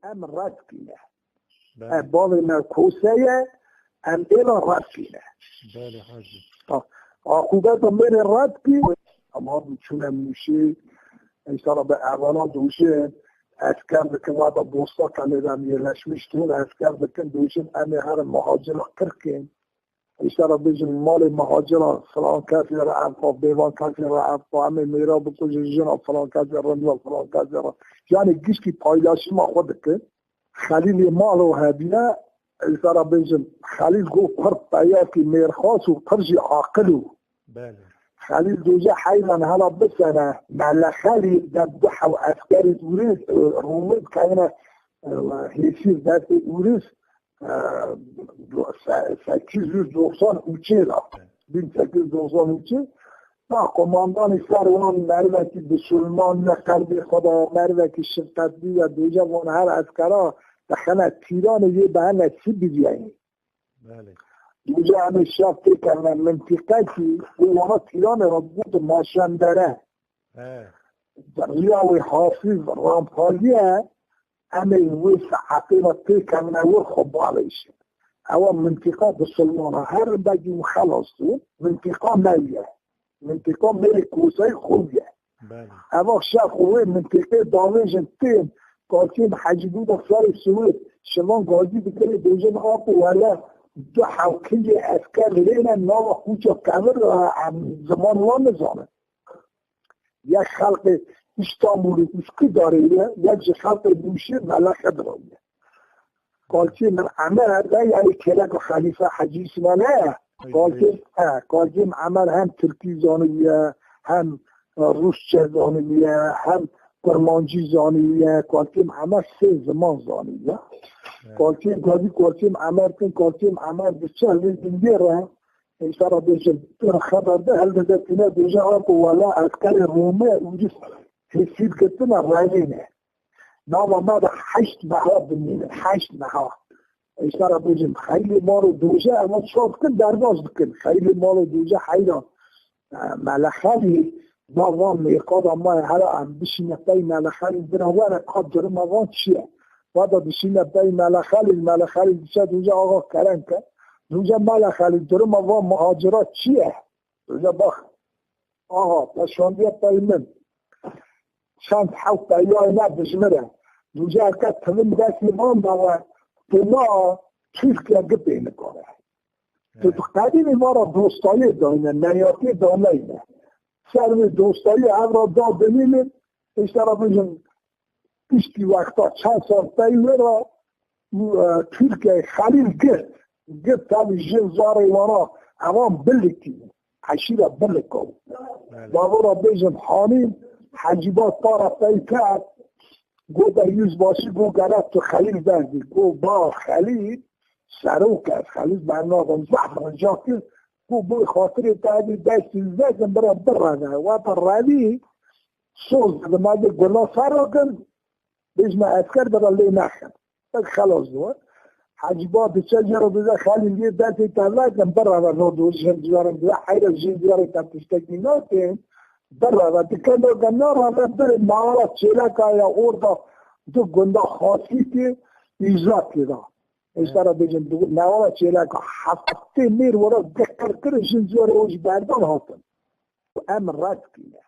ام رد کنه بله بالا کوسه ام ایلا رد کنه بله حاجی عقوبت میره رد کنه اما چون موشه ایسارا به اولا دوشه اسکر بکن و با بوستا کنیدم یه لشمشتون اسکر بکن دوشن امی هر مهاجر کرکن ایسارا بجن مال مهاجر فلان کسی را عفا بیوان کسی را عفا امی میرا بکوش جنا فلان کسی را رنیا فلان کسی را یعنی گیشکی پایلاشی ما خود که خلیل مال و هدیه ایسارا بجن خلیل گو پر پیاکی میرخواست و پرجی عاقلو بله خلیل دوجه حیوان هلا بسنه مع خلیل در دحو عسكري أوريس روميد كان هيسير ذات أوريس 890 اوچه بین 890 اوچه تا قماندان سروان مروکی به سلمان نقلبی خدا مروکی شفتدی و دوجه وان هر عسکرها دخنه تیران یه بهنه چی بیدیایی بله دوجه همه شفته کنن منطقه که وانا تیران را بود ماشندره ریاوی حافظ رامپالیه همه ویس حقیقت پیکنن و خبالیشه اول منطقه بسلمان هر بگیم خلاصو منطقه نویه منطقه میره کوسه خوبیه اول شخص خوبه منطقه دانشن تیم کارچین حجبود اکثر سوید شمان گازی بکنه دوجن آب ولا دو حوکه اسکر لینه نام خوچه کمر زمان وان نزانه یک خلق استانبولی اسکی داره یک خلق دوشه ملخه داره کالچه من عمل یعنی کلک خلیفه حجیس منه کالچه عمل هم ترکی زانویه هم روسچه زانویه هم کرمانجی زانویه کالچه عمل سه زمان زانویه کالچه گازی کالچه عمل کن کالچه عمل بسیار لیدنگیره ایسارا بیشتر خبر ده هل ده تینه دوجه آب ولا اسکر رومه اونجیس حسید کتنه رایینه نام ما ده 8 ماه بنینه 8 ماه ایسارا بیشتر خیلی ما رو دوجه اما شاید کن درواز بکن خیلی ما رو دوجه حیران ملخالی وان میقاد ما هلا هم بشینه بای ملخالی برهوانه قاب جرم وان چیه وادا بشینه بای ملخالی بشه دوجه آقا کرن که دوجه ملخالی درم وان مهاجرات چیه دوجه بخ آقا تشاندیه بای من چند حوت بایای نبشمره دوجه اکت تمام دستی وان باید ما ترکیه گپی نکنه تو قدیم ما را دوستایی داینه نیاتی دانه سروی دوستایی هم را دا بمینیم اشترا بجن پیشتی وقتا چند سال پیوه را ترکیه خلیل گفت تاوی جنزار ایوانا اوان بلکی حشیره بلکو داو را بجن حانیم حجیبات پارا پیکت گو در یوز باشی گو گرد تو خلیل بردی گو با خلیل سروک از خلیل برناغم زحمه جاکل گو بوی خاطر تایی دستی زدن برای برده و پر روی سوز ده ماده گناه سر را کن بجمع اسکر برای لی نخن بس خلاص دو حجبات چجه رو بزن خلیل یه دستی تایی کن برده نو دو جنجوارم بزن حیر جنجواری تبتشتکی ناکن برده دکن و گناه را بر مالا چلک آیا اردا دو گنده خاصی که ایزاد که دا اشترا بجن دو نوالا چیلک هفته میر ورا دکر کرشن زور اوج بردان هاتن ام رد کنه